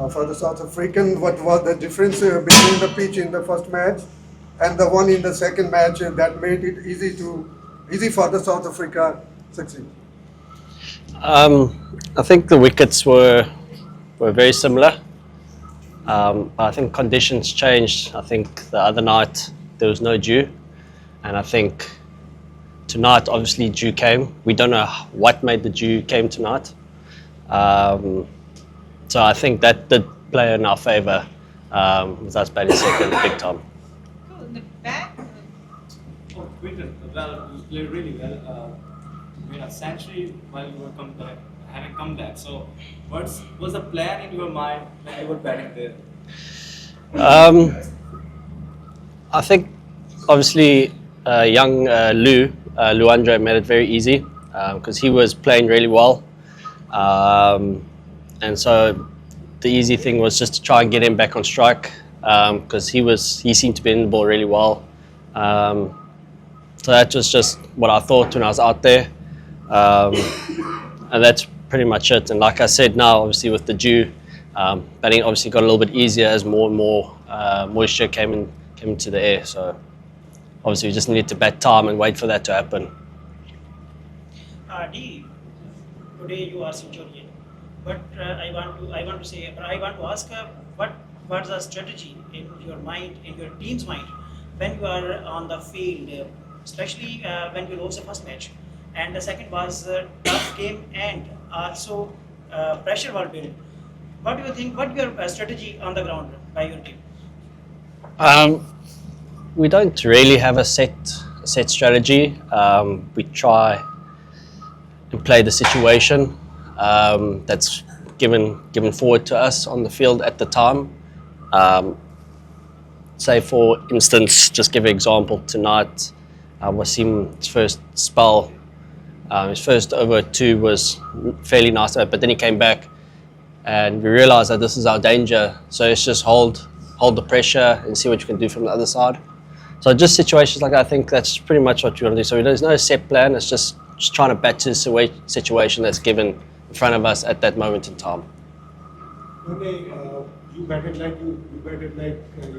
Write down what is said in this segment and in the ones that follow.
for the South African, what was the difference between the pitch in the first match and the one in the second match that made it easy for the South Africa succeed? I think the wickets were very similar. I think conditions changed. I think the other night there was no dew, and I think tonight obviously dew came. We don't know what made the dew came tonight. So I think that did play in our favour with us batting second big time. Cool. In the back. Oh, Quinton, well, you played really well. You made a century while you were having come back. So, what was the plan in your mind when you were batting there? I think obviously young Luandre made it very easy because he was playing really well. And so the easy thing was just to try and get him back on strike because he seemed to be in the ball really well. So that was just what I thought when I was out there, and that's pretty much it. And like I said, now obviously with the dew, batting obviously got a little bit easier as more and more moisture came into the air. So obviously we just needed to bat time and wait for that to happen. D, today you are centurion. But I want to ask what was the strategy in your mind, in your team's mind, when you are on the field, especially when you lost the first match, and the second was tough game and also pressure was built. What do you think? What your strategy on the ground by your team? We don't really have a set strategy. We try and play the situation that's given forward to us on the field at the time. Say for instance, just give an example, tonight Wasim's first spell, his first over 2 was fairly nice, but then he came back and we realised that this is our danger, so it's just hold the pressure and see what you can do from the other side. So just situations like that, I think that's pretty much what you want to do. So there's no set plan, it's just trying to bat to the situation that's given in front of us at that moment in time. You batted like you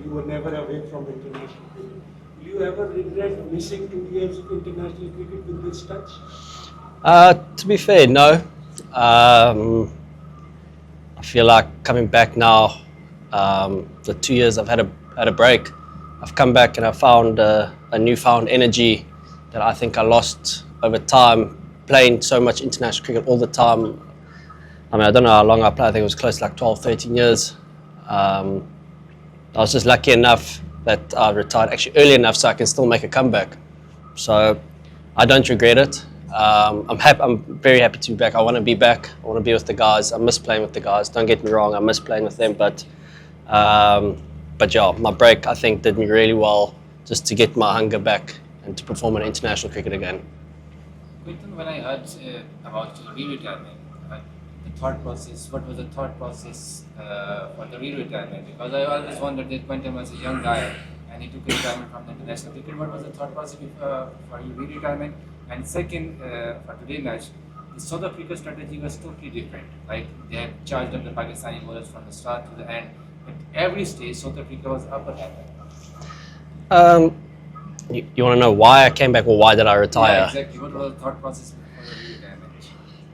were never away from international cricket. Will you ever regret missing 2 years of international cricket with this touch? To be fair, no. I feel like coming back now, the 2 years I've had a break, I've come back and I found a newfound energy that I think I lost over time, playing so much international cricket all the time. I mean, I don't know how long I played, I think it was close to like 12, 13 years. I was just lucky enough that I retired actually early enough so I can still make a comeback. So I don't regret it. I'm very happy to be back. I want to be back. I want to be with the guys. I miss playing with the guys. Don't get me wrong, I miss playing with them. But yeah, my break I think did me really well just to get my hunger back and to perform in international cricket again. Quinton, when I heard about your re-retirement, the thought process, what was the thought process for the re-retirement? Because I always wondered that Quinton was a young guy and he took a retirement from the international cricket. What was the thought process for your re-retirement? And second, for today's match, the South Africa strategy was totally different. Like they had charged up the Pakistani bowlers from the start to the end. At every stage, South Africa was upper hand. You want to know why I came back or why did I retire? Yeah, exactly. What was the thought process for the retirement?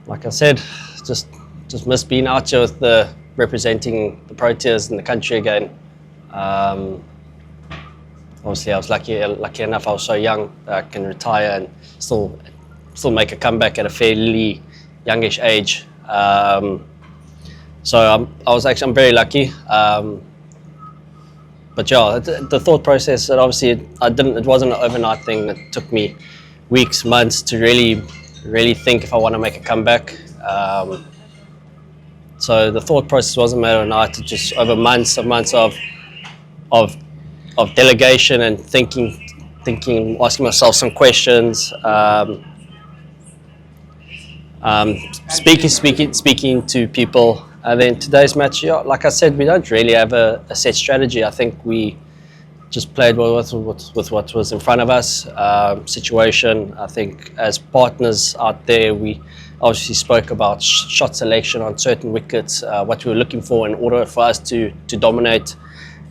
Like I said, just miss being out here with representing the Proteas in the country again. Obviously, I was lucky enough. I was so young that I can retire and still make a comeback at a fairly youngish age. So I'm very lucky. But yeah, the thought process, that obviously it wasn't an overnight thing. It took me weeks, months to really think if I want to make a comeback. So the thought process wasn't made overnight. It just over months of delegation and thinking, asking myself some questions, speaking to people. And then today's match, yeah, like I said, we don't really have a set strategy. I think we just played with what was in front of us. Situation, I think, as partners out there, we obviously spoke about shot selection on certain wickets, what we were looking for in order for us to dominate.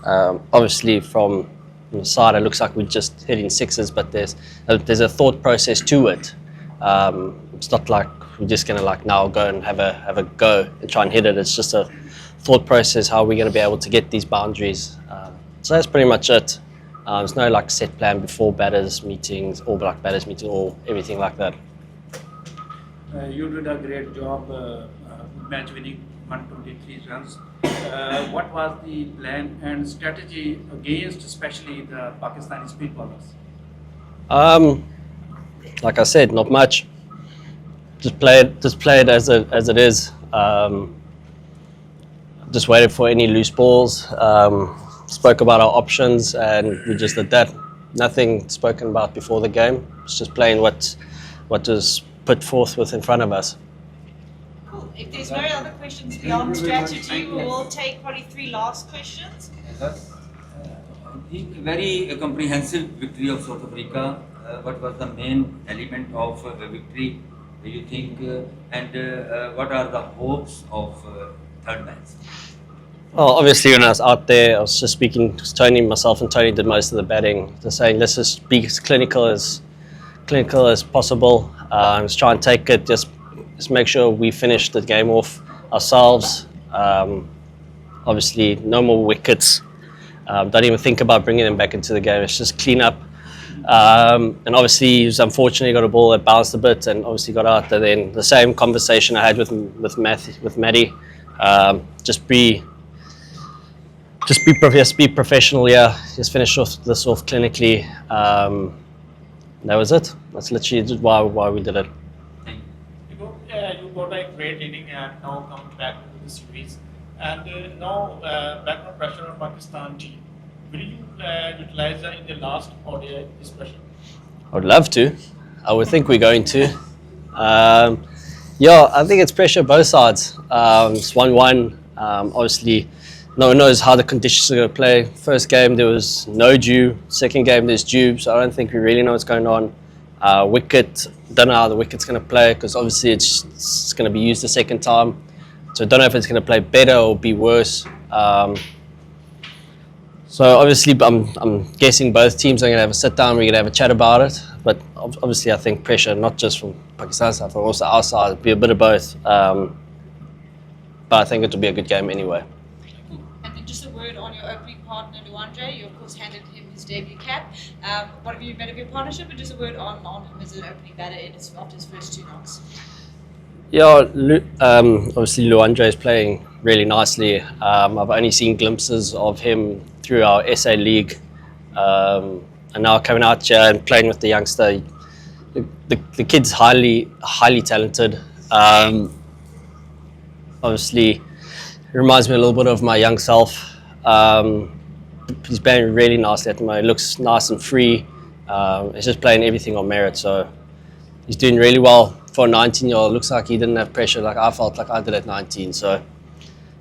Obviously, from the side, it looks like we're just hitting sixes, but there's a thought process to it. It's not like we're just gonna like now go and have a go and try and hit it. It's just a thought process how we're gonna be able to get these boundaries. So that's pretty much it. There's no like set plan before batters meetings, or like batters meeting, or everything like that. You did a great job match winning 123 runs. What was the plan and strategy against especially the Pakistani speed bowlers? Like I said, not much. Just play it as it is. Just waited for any loose balls. Spoke about our options, and we just did that. Nothing spoken about before the game. It's just playing what was put forth in front of us. Cool. If there's no other questions beyond strategy, we will take probably 3 last questions. Yes, I think very comprehensive victory of South Africa. What was the main element of the victory, do you think, and what are the hopes of third match? Well, obviously when I was out there, I was just speaking to Tony, myself and Tony did most of the batting. Just saying, let's just be as clinical as possible. Let's try and take it, just make sure we finish the game off ourselves. Obviously, no more wickets. Don't even think about bringing them back into the game. It's just clean up. And obviously, he was unfortunately got a ball that bounced a bit and obviously got out. And then the same conversation I had with Matty. Just be professional. Yeah, just finish this off clinically. That was it. That's literally why we did it. You got a great inning and now come back to the series. And now background pressure on Pakistan team. Will you utilize that in the last ODI especially? I would love to. I would think we're going to. Yeah, I think it's pressure both sides. It's 1-1. Obviously, no one knows how the conditions are going to play. First game there was no dew. Second game there's dew, so I don't think we really know what's going on. Wicket, don't know how the wicket's going to play because obviously it's going to be used the second time. So I don't know if it's going to play better or be worse. So obviously I'm guessing both teams are going to have a sit down, we're going to have a chat about it. But obviously I think pressure, not just from Pakistan's side, but also our side, it'll be a bit of both. But I think it'll be a good game anyway. And then just a word on your opening partner, Luandre. You of course handed him his debut cap. What have you made of your partnership? And just a word on him as an opening batter after his first 2 knocks. Yeah, obviously Luandre is playing really nicely. I've only seen glimpses of him through our SA League. And now coming out here and playing with the youngster, the kid's highly talented. Obviously, it reminds me a little bit of my young self. He's playing really nicely at the moment. He looks nice and free. He's just playing everything on merit, so he's doing really well for a 19-year-old. Looks like he didn't have pressure like I felt like I did at 19, so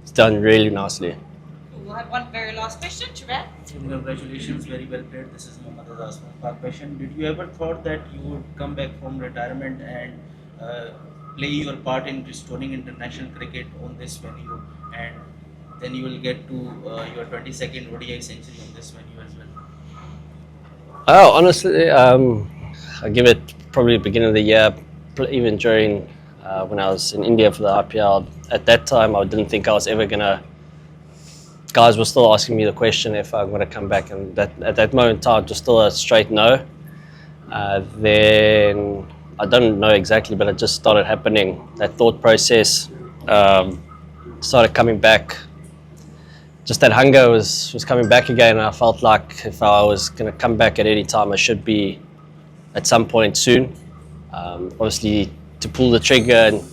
he's done really nicely. We'll have one very last question, Chirag. Congratulations, very well played. This is Mohammad Azaz question. Did you ever thought that you would come back from retirement and play your part in restoring international cricket on this venue, and then you will get to your 22nd ODI century on this venue as well? Oh, honestly, I give it probably the beginning of the year, even during when I was in India for the IPL. At that time, I didn't think I was ever gonna. Guys were still asking me the question if I'm gonna come back, and at that moment in time, it was still a straight no. Then I don't know exactly, but it just started happening. That thought process started coming back. Just that hunger was coming back again, and I felt like if I was going to come back at any time, I should be at some point soon. Obviously, to pull the trigger and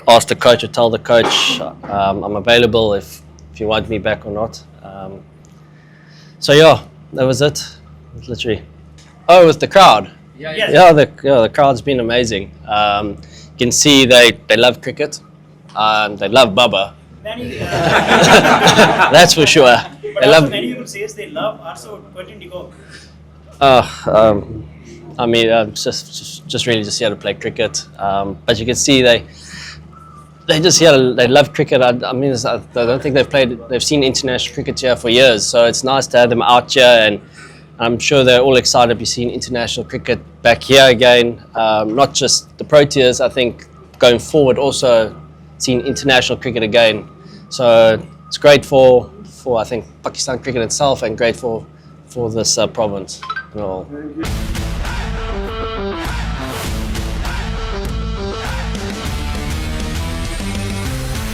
ask the coach or tell the coach I'm available if you want me back or not. So yeah, that was it. Literally. Oh, with the crowd. Yeah, the crowd's been amazing. You can see they love cricket. They love Bubba. That's for sure. But They also love. many people say they love also Quinton de Kock. I mean, just really just here to play cricket. But you can see they they just they love cricket. I mean, I don't think they've seen international cricket here for years. So it's nice to have them out here, and I'm sure they're all excited to be seeing international cricket back here again. Not just the Proteas, I think going forward also seeing international cricket again. So it's great for I think Pakistan cricket itself, and great for this province and all. Thank you.